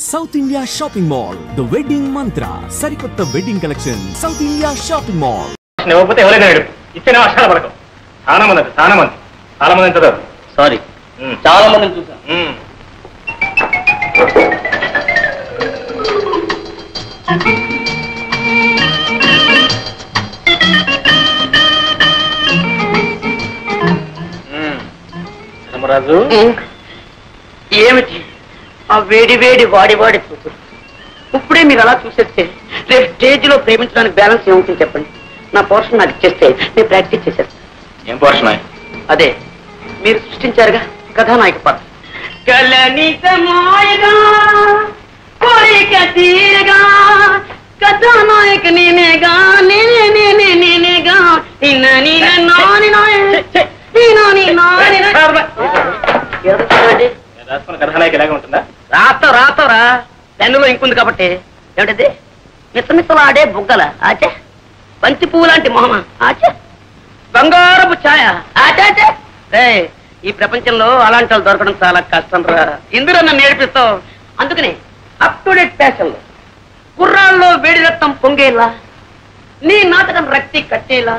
South India shopping mall the wedding మంత్ర సరికొత్త wedding collection south India shopping mall. ఇవ్వకపోతే ఎవరైనా ఇచ్చిన వర్షాల పడకం చాలా మంది చదవరు. సారీ, చాలా మందిని చూసాను. ధర్మరాజు, ఏమిటి ఆ వేడి వేడి వాడి చూపు? ఇప్పుడే మీరు అలా చూసేస్తే రేపు స్టేజ్ లో ప్రేమించడానికి బ్యాలెన్స్ ఏముంటుంది చెప్పండి. నా పోర్షన్ నాకు ఇచ్చేస్తే నేను ప్రాక్టీస్ చేసేస్తాను. ఏం పోర్షన్? అదే మీరు సృష్టించారుగా కథానాయక పాత్ర. కథానాయక నేనేగా నేనేగా కథానాయక ఎలాగా ఉంటుందా? రాస్తావురా పెన్నులో ఇంకుంది కాబట్టి. ఏమిటది? మిసమిసలు ఆడే బుగ్గల ఆచే, బంతి పువ్వు లాంటి మొహమ ఆచే, బంగారపు ఛాయ ఆచాచే. ఈ ప్రపంచంలో అలాంటి వాళ్ళు దొరకడం చాలా కష్టం రా. ఇందులో నన్ను నేర్పిస్తావు. అందుకనే అప్ టు డేట్ ఫ్యాషన్ లో కుర్రాల్లో వేడి రక్తం పొంగేలా, నీ నాటకం రక్తి కట్టేలా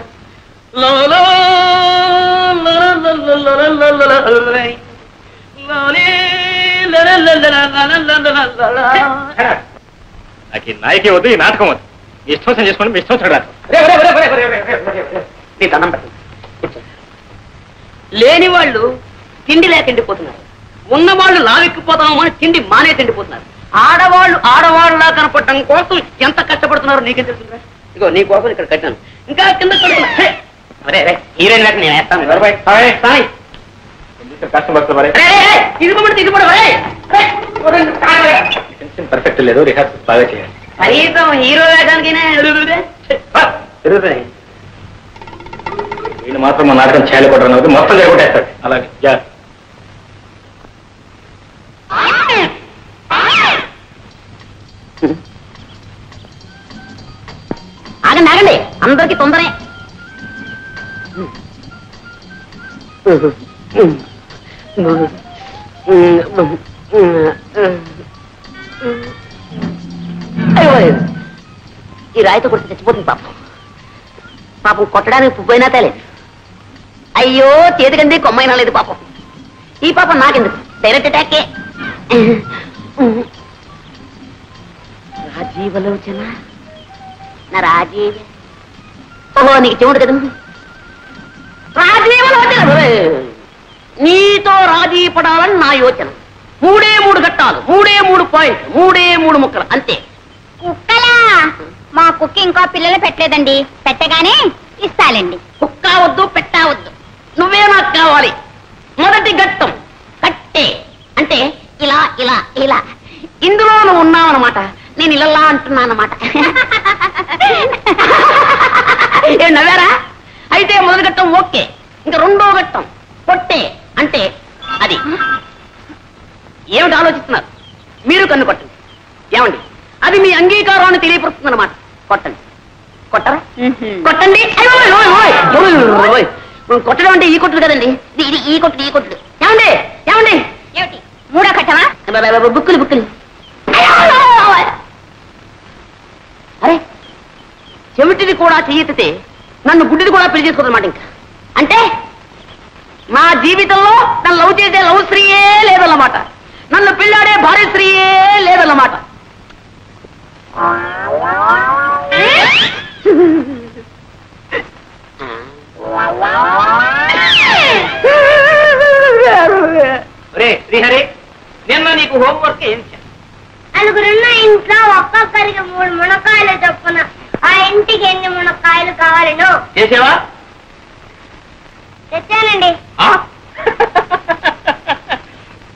నాకు నాయకే వద్దు, ఈ నాటకం వద్దు. మీ ఇష్టం చేసుకోండి, మీ ఇష్టం రాదు. నీ దండం పెట్టండి. లేని వాళ్ళు తిండి లేక ఎండిపోతున్నారు, ఉన్నవాళ్ళు లావెక్కిపోతామో అని తిండి మానే తిండిపోతున్నారు. ఆడవాళ్ళలా కనపడటం కోసం ఎంత కష్టపడుతున్నారో నీకేం తెలుస్తుందా? ఇగో నీ కోసం ఇక్కడ కట్టాను, ఇంకా కింద హీరోయిన్ లేక నేను వేస్తాను. పర్ఫెక్ట్ లేదు, రిహార్సల్ బాగా చేయాలి. కనీసం హీరో వేయడానికి వీళ్ళు మాత్రం మా నాటకం చేయలేకపోవడం మొత్తం జరగొట్టేస్తాడు. అలాగే ఆగండి, అందరికి తొందరే. ఈ రాయితో కొడితే చచ్చిపోతుంది పాపం కొట్టడానికి పువ్వైనా తేలేదు. అయ్యో చేతికంది కొమ్మైనా లేదు పాపం. ఈ పాపం నాకెందుకు, డైరెక్ట్ అటాకే. రాజీవలోచన నా రాజీవ, ఓహో నీకు చెవుడు కదా. రాజీవలోచన, నీతో రాజీ పడాలని నా యోచన. 3 ఘట్టాలు, 3 పాయింట్, 3 ముక్కలు అంతే. కుక్కలా? మా కుక్క ఇంకా పిల్లలు పెట్టలేదండి, పెట్టగానే ఇస్తాలండి. కుక్క వద్దు, పెట్టవద్దు, నువ్వే నాకు కావాలి. మొదటి ఘట్టం కట్టే, అంటే ఇలా ఇలా ఇలా. ఇందులో నువ్వు ఉన్నావన్నమాట, నేను ఇలా అంటున్నా అన్నమాట. ఏం నవ్వారా? అయితే మొదటి ఘట్టం ఓకే. ఇంకా 2వ ఘట్టం కొట్టే, అంటే అది. ఏమిటి ఆలోచిస్తున్నారు? మీరు కన్ను కొట్టండి. ఏమండి, అది మీ అంగీకారాన్ని తెలియపరుస్తుంది అన్నమాట. కొట్టండి. కొట్టరా? కొట్టండి. కొట్టడం అంటే ఈ కొట్టుడు కదండి, ఇది ఈ కొట్టుడు. ఏమండి ఏమండి, ఏమిటి 3వ ఘట్టమా? బుక్కులు. అరే, చెవిటిది కూడా చెయ్యెత్తితే నన్ను గుడ్డిది కూడా పెళ్లి చేసుకోదన్నమాట. ఇంకా అంటే నా జీవితంలో నన్ను లవ్ చేసే లవ్ స్త్రీయే లేదన్నమాట, నన్ను పెళ్ళాడే భార్య స్త్రీయే లేదన్నమాట. శ్రీహరి, నిన్న నీకు హోంవర్క్ ఏం చేయాలి? నలుగురున్న ఇంట్లో ఒక్కొక్కరికి 3 మునక్కాయలు చొప్పున ఆ ఇంటికి ఎన్ని మునక్కాయలు కావాలను చేసేవా? తెచ్చానండి.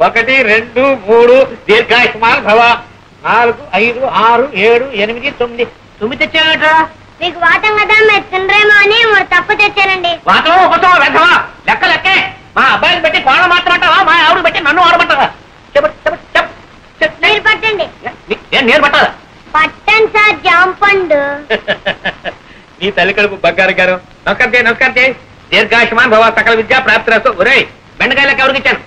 1 2 3 దీర్ఘాయుష్మాన్ భవ. 4 5 6 7 8 9 తెచ్చానట్రా. మీకు వాటం కదా, మీరు తినరేమో అని 3 తప్పు తెచ్చానండి. వాతం ఒకటో వెధవా, లెక్కే. మా అబ్బాయిని బట్టి కోళ్ళ మాత్రమంటావా, మా ఆవిడ బట్టి నన్ను ఆడమంటావా? మీరు పట్టండి. నేను పట్టాలా? పట్టండి సార్, జాంపండు. నీ తల్లి కడుపు బంగారు గారు. నమస్కారం చేయి. దీర్ఘాయుష్మాన్ భవ, సకల విద్యా ప్రాప్తిరస్తు. ఒరేయ్, బెండకాయలకు ఎవరికి ఇచ్చాను?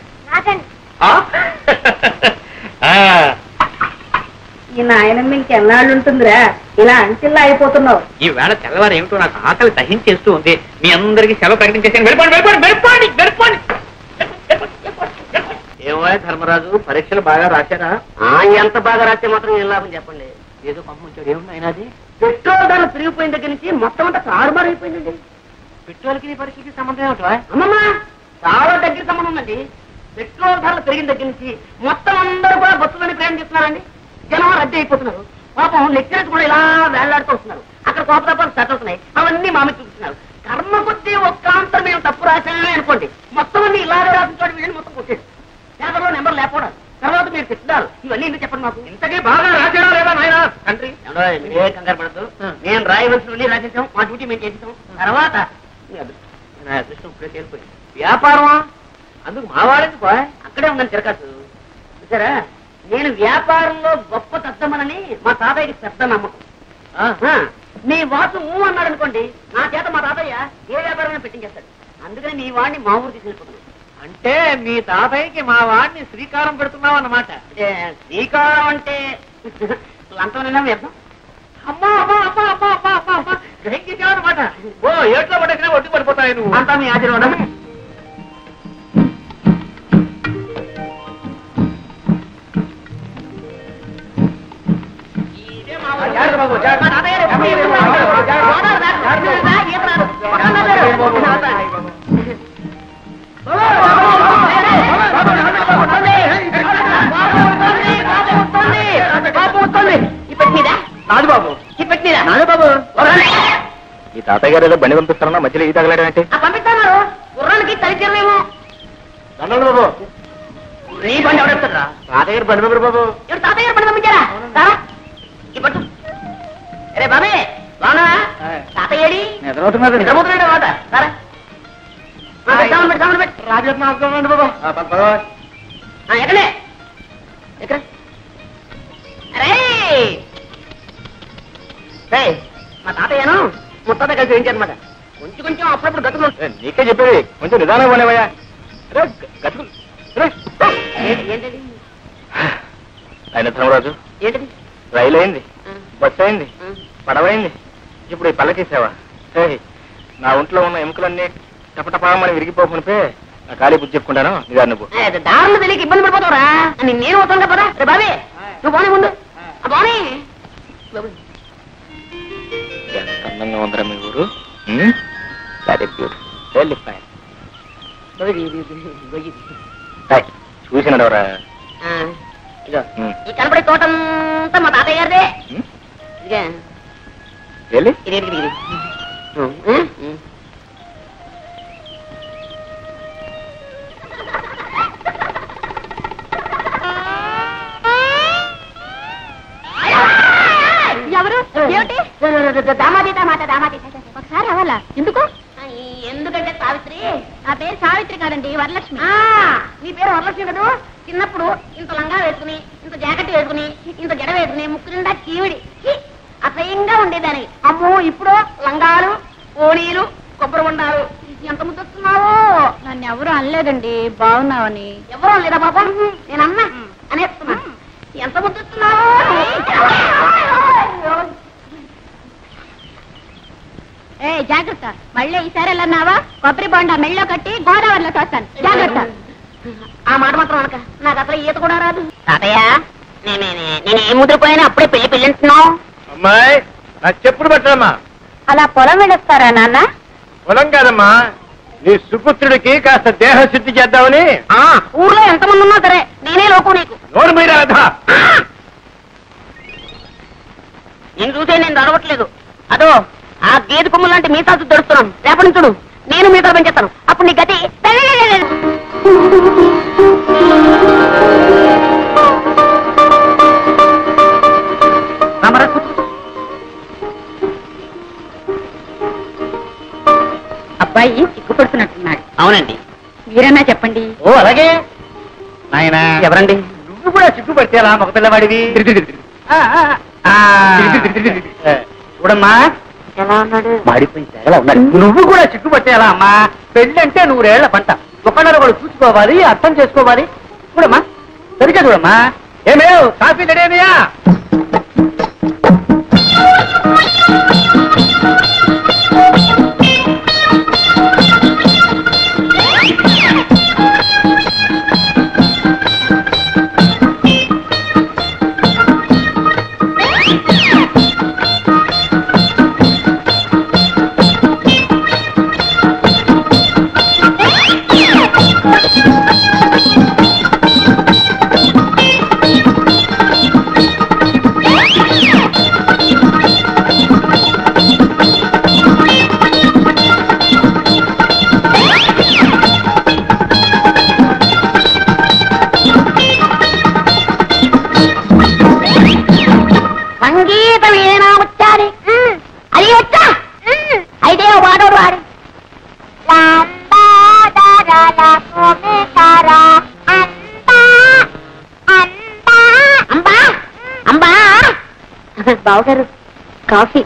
ఈ నాయనమ్మ ఇంకెన్నాళ్ళు ఉంటుందిరా ఇలా అంచెల్లా అయిపోతున్నావు. ఈ వేళ తెల్లవారు ఏమిటో నాకు ఆకలి సహించేస్తూ ఉంది. మీ అందరికి సెలవు ప్రకటించేసాను. వెళ్ళిపోండి. ఏమో ధర్మరాజు, పరీక్షలు బాగా రాశారా? ఎంత బాగా రాస్తే మాత్రం ఏం లాభం చెప్పండి. ఏదో పంపించాడు. ఏమున్నాయి అది? పెట్రోల్ ధరలు పెరిగిపోయిన దగ్గర నుంచి మొత్తం అంతా తారుమారు అయిపోయిందండి. పెట్రోల్కి పరీక్షకి సంబంధం ఏమిటో? అమ్మమ్మ చాలా దగ్గర సంబంధం ఉందండి. పెట్రోల్ ధరలు పెరిగిన దగ్గర నుంచి మొత్తం అందరూ కూడా బస్సులోనే ప్రయాణం చేస్తున్నారండి. జనం రద్దీ అయిపోతున్నారు. పాపం లెక్చరర్స్ కూడా ఇలా వేళ్లాడుతూ వస్తున్నారు. అక్కడ కోపతాపాలు సెట్ అవుతున్నాయి. అవన్నీ మామి చూస్తున్నారు. కర్మ కొద్దీ ఒక్కాంతరం మేము తప్పు రాశామే అనుకోండి, మొత్తం అన్ని ఇలాగే రాసించాడు. వీళ్ళని మొత్తం కొట్టేది. పేపర్లో నెంబర్ లేకపోవడం, తర్వాత మీరు తిట్టారు. ఇవన్నీ ఎందుకు చెప్పండి మాకు. ఇంతకీ బాగా రాశాడా లేదా నాయన తండ్రి? ఏ కంగారు పడద్దు. నేను రాయవలసినవన్నీ రాసేసాం. మా డ్యూటీ మేము చేసేసాం. తర్వాత నా అదృష్టం ఇప్పుడే తేలిపోయింది. వ్యాపారమా? అందుకు మా వాడేది పోయ్. అక్కడే ఉందని తిరగచ్చు. చూసారా, నేను వ్యాపారంలో గొప్ప తద్దమనని మా తాతయ్యకి పెద్ద నమ్మకం. మీ వాసు అన్నాడు అనుకోండి, నా చేత మా తాతయ్య ఏ వ్యాపారమైనా పెట్టించేస్తాడు. అందుకని మీ వాడిని మా ఊరు తీసుకెళ్ళిపోతున్నాను. అంటే మీ తాతయ్యకి మా వాడిని శ్రీకారం పెడుతున్నావు అన్నమాట. అంటే శ్రీకారం అంటే లంచమైనా వ్యర్థం. అమ్మా గ్రహించావన్నమాట. ఓ ఏట్లో పడేసినా ఒడ్డు పడిపోతాయి నువ్వు. అంతా మీ ఆశీర్వాదం. ఈ తాతయ్య గారు ఏదో బండి పంపిస్తారన్నా మధ్యలో ఈ తగలాడంటే పంపిస్తాను. గుర్రానికి తలిచేమేమో బాబు. నీ బండి ఎవరెత్తారా? తాతయ్య గారు బండి పంపరు బాబు. ఎవరు తాతయ్య గారు బండి పంపించారా? పట్టు. అరే బాబే బాగా తాతయ్యడి నిద్రపోతున్నాడు మాట. సరే రాజేస్తున్నాండి బాబు. ఎక్కడే ఎక్కడ? అరే మా తాతయ్యను ముత్తాత కలిసి వేయించారనమాట. కొంచెం అప్పుడప్పుడు గతులు. నీకే చెప్పేది, కొంచెం నిదానం పోనేవయ్యా. గతుకులు ఏంటది? ఆయన ధర్మరాజు, ఏంటది? రైలు అయింది, బస్సు అయింది, పడవైంది, ఇప్పుడు ఈ పల్లకేసావా? నా ఒంట్లో ఉన్న ఎముకలన్నీ టపటపామని విరిగిపోకునిపే నా ఖాళీ బుద్ధి చెప్పుకుంటాను. నిదాన్ని నువ్వు దారులు తెలియక ఇబ్బంది పడిపోతావురా. నేను అవుతాను కదా. రే బాబే నువ్వు బానే ముందు బానే. ఎంత అందంగా ఉందరా మీ ఊరు. చూసినాడు ఎవరా? ఈ కనపడే తోటంతా మా తాతయ్య గారిదే. ఇది ఎవరు? ఏమిటి? దామాదీత మాట దామాదీత. ఒకసారి అవ్వాలా? ఎందుకు? ఎందుకంటే సావిత్రి. నా పేరు సావిత్రి కాదండి, వరలక్ష్మి. నీ పేరు వరలక్ష్మి కదా. చిన్నప్పుడు ఇంత లంగా వేసుకుని, ఇంత జాకెట్ వేసుకుని, ఇంత జడ వేసుకుని, ముక్కు నిండా కీవిడి అసహ్యంగా ఉండేదాన్ని. అమ్మో ఇప్పుడు లంగాలు, ఓణీలు, కొబ్బరి ఉండాలు. ఎంత ముద్దొస్తున్నావో. నన్ను ఎవరు అనలేదండి, బాగున్నావని. ఎవరు అనలేదా బాబా? నేను అన్నా అనేస్తున్నా. ఎంత ముద్దొస్తున్నావో. ఏ జాగ్రత్త, మళ్ళీ ఈసారి వెళ్ళన్నావా కొబ్బరి బొండా మెళ్ళో కట్టి గోదావరిలో తోస్తాను. జాగ్రత్త. ఆ మాట మాత్రం అనక, నాకు అసలు ఈత కూడా రాదు. తాతయ్య నేను ఏం ముద్రపోయినా అప్పుడే పెళ్లి అంటున్నావు. అమ్మాయి నాకు చెప్పుడు పెట్టమ్మా. అలా పొలం వెళ్ళొస్తారా నాన్న? పొలం కాదమ్మా, నీ సుపుత్రుడికి కాస్త దేహ శుద్ధి చేద్దామని. ఊర్లో ఎంతమంది ఉన్నా సరే నేనే లోకు నీకు. నోరు మీద నేను చూసే నేను అడవట్లేదు. అదో ఆ గేదె కొమ్ము లాంటి మీసాలు దొరుకుతున్నాను. రేపటి చూడు నేను మీసాలు పెంచేస్తాను. అప్పుడు నీ గతి. అబ్బాయి సిగ్గుపడుతున్నట్టున్నాడు. అవునండి, మీరన్నా చెప్పండి. ఓ అలాగే నాయనా. ఎవరండి? నువ్వు కూడా సిగ్గుపడితేలా మగ పిల్లవాడివి. చూడమ్మా ఎలా ఉన్నాడు? మాడిపోయింది ఎలా ఉన్నాడు. నువ్వు కూడా సిగ్గుపట్టేలా అమ్మా. పెళ్ళంటే 100 ఏళ్ల పంట. ఒకళ్ళని ఒకళ్ళు చూసుకోవాలి, అర్థం చేసుకోవాలి. చూడమ్మా సరిగ్గా చూడమ్మా. ఏమేవ్ కాఫీ రెడీ అయినాయా? బావగారు కాఫీ.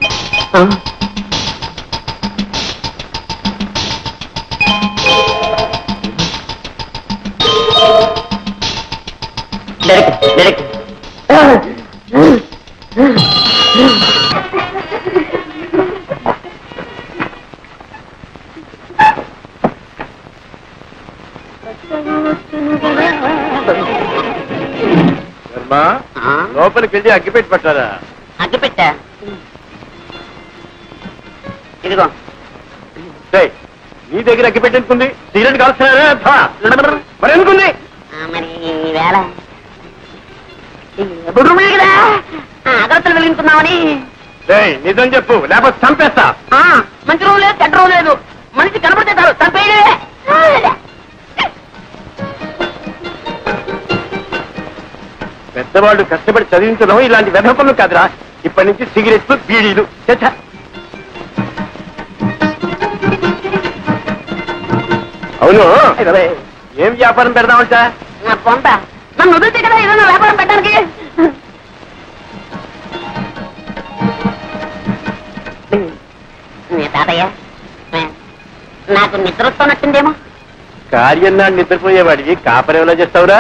లోపలికి వెళ్ళి అగ్గిపెట్టి పట్టారా? అగ్గిపెట్టా ఇదిగో. నీ దగ్గర అగ్గిపెట్టి ఎందుకుంది? సిగరెట్ కాల్స్తున్నారా? మరి ఎందుకుంది? మరి వేళ కదా అగరత్తలు వెలిగించుకున్నామని. నిజం చెప్పు, లేకపోతే చంపేస్తా. మంచి రోజు లేదు, చెడ్డ రోజు లేదు. మనిషి కనపడితే చాలు చంపేయలే. పెద్దవాళ్ళు కష్టపడి చదివించడం ఇలాంటి వెధపనులు కాదురా. ఇప్పటి నుంచి సిగరెట్లు, బీడీలు. అవును, ఏం వ్యాపారం పెడదామంట? నా పొంత నన్ను వదిలితే కదా ఏదైనా వ్యాపారం పెట్టడానికి. తాతయ్య, నాకు నిద్ర వస్తున్నట్టుందేమో. కార్యం నాడు నిద్రపోయేవాడివి కాపరేవలో చేస్తావురా?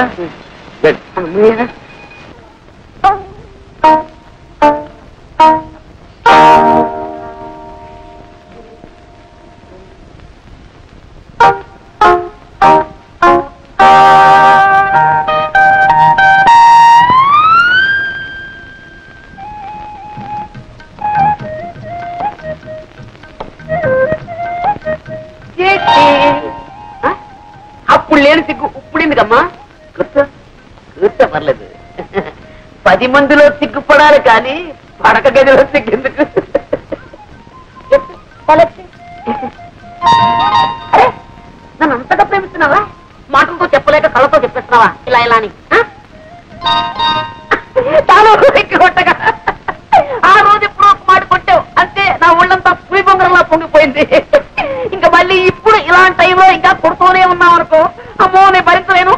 అప్పుడు లేని సిగ్గు ఇప్పుడిందికమ్మా. కూర్చో కూర్చో, పర్లేదు. 10 మందిలో సిగ్గుపడాలి కానీ పడక గదిలో సిగ్గెందుకు? అరే, నన్ను అంతగా ప్రేమిస్తున్నావా? మాటలతో చెప్పలేక కళ్ళతో చెప్పేస్తున్నావా ఇలా ఇలా అని? కొట్టగా ఆ రోజు ఎప్పుడో ఒక మాట కొట్టావు అంతే, నా ఒళ్ళంతా పులి బొంగరంలా పొంగిపోయింది. ఇంకా మళ్ళీ ఇప్పుడు ఇలాంటి టైంలో ఇంకా కొడుతూనే ఉన్నావు అనుకో, అమ్మో నేను భరించలేను.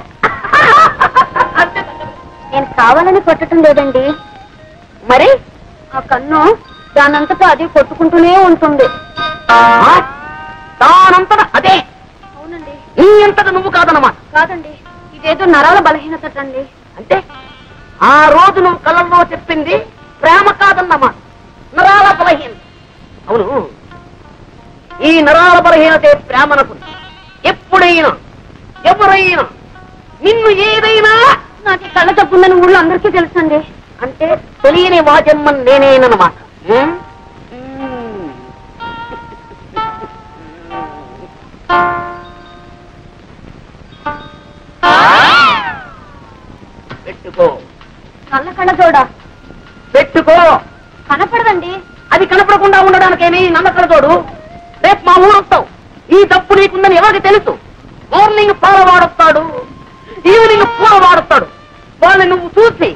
నేను కావాలని కొట్టడం లేదండి. మరి ఆ కన్ను దానంతటా అది కొట్టుకుంటూనే ఉంటుంది. దానంతటా అదే? అవునండి. నీ అంతటా నువ్వు కాదన్నమాట. కాదండి, ఇదేదో నరాల బలహీనత అండి. అంటే ఆ రోజు నువ్వు కళ్ళల్లో చెప్పింది ప్రేమ కాదన్నమాట, నరాల బలహీనత. అవును, ఈ నరాల బలహీనతే ప్రేమనకు. ఎప్పుడైనా ఎవరైనా నిన్ను ఏదైనా నాకు కళ్ళ తప్పుందని ఊళ్ళో అందరికీ తెలుసండి. అంటే తెలియని వాజమ్మన్ నేనేనమాట. పెట్టుకో కళ్ళ చూడ పెట్టుకో. కనపడదండి. అది కనపడకుండా ఉండడానికేమి నమ్మకం తోడు. రేపు మా ఊరు వస్తావు, ఈ తప్పు నీకుందని ఎవరికి తెలుసు? మార్నింగ్ పాల వాడొస్తాడు, ఈవినింగ్ పూల వాడొస్తాడు. వాళ్ళని నువ్వు చూసి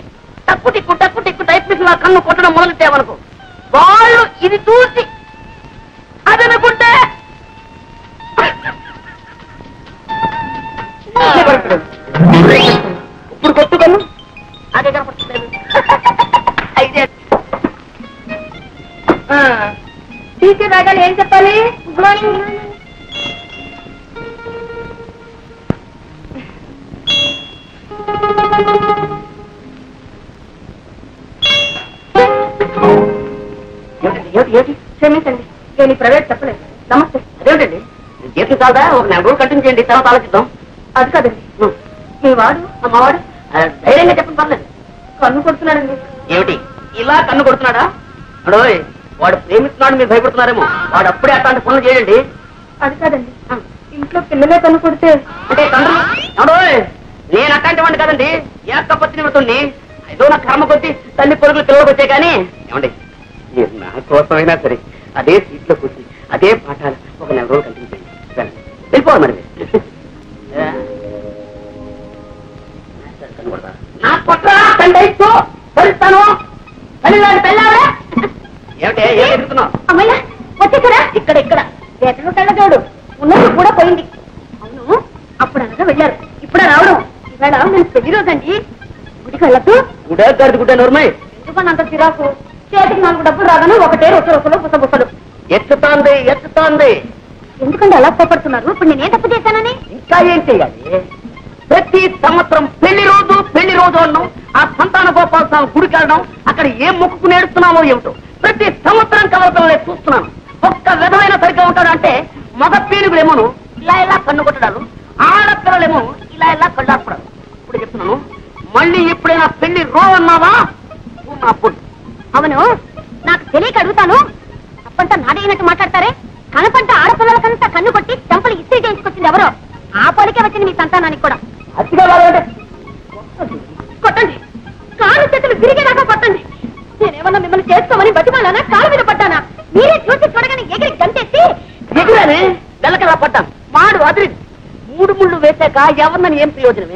టక్కు టిక్కు టైప్ మిషన్ కన్ను కొట్టడం మొదలెట్టావనుకో, వాళ్ళు ఇది చూసి అదనుకుంటే ఇప్పుడు కొట్టుకను అదే కనపడుతుంది. అయితే టీచర్ రాగాలి ఏం చెప్పాలి? Good morning. క్షమించండి, నేను ఈ ప్రైవేట్ చెప్పలేదు. నమస్తే. అదేమిటండి, చేతి కాదా ఒక 4 రోజులు కంటిన్యూ చేయండి, తర్వాత ఆలోచిద్దాం. అది కాదండి, మీ వాడు అమ్మవాడు ధైర్యంగా చెప్పండి, పర్లేదు. కన్ను కొడుతున్నాడండి. ఏమిటి ఇలా కన్ను కొడుతున్నాడా? అడోయ్, వాడు ప్రేమిస్తున్నాడు, మీరు భయపడుతున్నారేమో. వాడు అప్పుడే అట్లాంటి పనులు చేయండి. అది కాదండి, ఇంట్లో పిల్లలే కన్ను కొడితే అంటే తండ్రి. అడోయ్, నేను అట్లాంటి వాడిని కాదండి, ఏకపత్ని నిమిత్తుని. ఏదో నా కర్మ కొద్ది తల్లి పొరుగులు పిల్లలకు వచ్చాయి. కానీ ఏమండి, మీరు నా కోసమైనా సరే అదే సీట్లో కూర్చి అదే పాఠాలు ఒక 4 రోజులు కంటిన్యూ చేయండి. వెళ్ళిపోవాలి మరి మీరు. నా పొట్ట తండ్రితో పరుస్తాను. ఏమిటే ఏం ఎదుగుతున్నావు? అమ్మయ్య వచ్చేసారా? ఇక్కడ ఎక్కడ కళ్ళజోడు ఉన్నది కూడా పోయింది. అవును, అప్పుడు అనగా వెళ్ళారు, ఇప్పుడు రావడం. ఇవాళ నేను పెళ్లి రోజండి. గుడికి వెళ్ళకు. గుడ్డ నోర్మై ఎందుకని అంత చిరాకు? చేతికి 4 డబ్బులు రాగానే ఒకటే రొసలు పుసబుసలు. ఎత్తుతోంది. ఎందుకంటే అలా కోపడుతున్నారు? ఇప్పుడు నేనే తప్పు చేశానని. ఇంకా ఏం చెయ్యాలి? ప్రతి సంవత్సరం పెళ్లి రోజు అన్నాం, ఆ సంతాన గోపాల స్వామి గుడికి వెళ్ళడం, అక్కడ ఏం మొక్కుకు నేడుస్తున్నామో ఏమిటో ప్రతి సంవత్సరం కలవటంలో చూస్తున్నాను. ఒక్క విధమైన సరిగ్గా ఉంటాడంటే మగ పీనుగులేమోను ఇలా కన్ను కొట్టడాలు, ఆడపిల్లలేమో ఇలా కళ్ళాపడాలు. ఇప్పుడు చెప్తున్నాను, మళ్ళీ ఎప్పుడైనా పెళ్లి అన్నావా నా పొడి. అవును, నాకు తెలియక అడుగుతాను. తప్పంతా నాడైనట్టు మాట్లాడతారే. కనపంట ఆడపిల్లలకంతా కన్ను కొట్టి చెంపలు ఇస్త్రీ చేయించుకొచ్చింది ఎవరో. ఆ పోలికే వచ్చింది మీ సంతానానికి కూడా. అతిగా వాళ్ళంటే కొట్టండి, కాళ్ళు చేతులు విరిగేదాకా కొట్టండి. నేనేమన్నా మిమ్మల్ని చేసుకోమని బతిమాలానా, కాళ్ళ మీద పడ్డానా? మీరే చూసి చూడగానే ఎగిరి గంటేసి ఎగురానే వెళ్ళకలా పడ్డాను. వాడు అదిరి 3 ముళ్ళు వేశాక ఎవరినని ఏం ప్రయోజనం?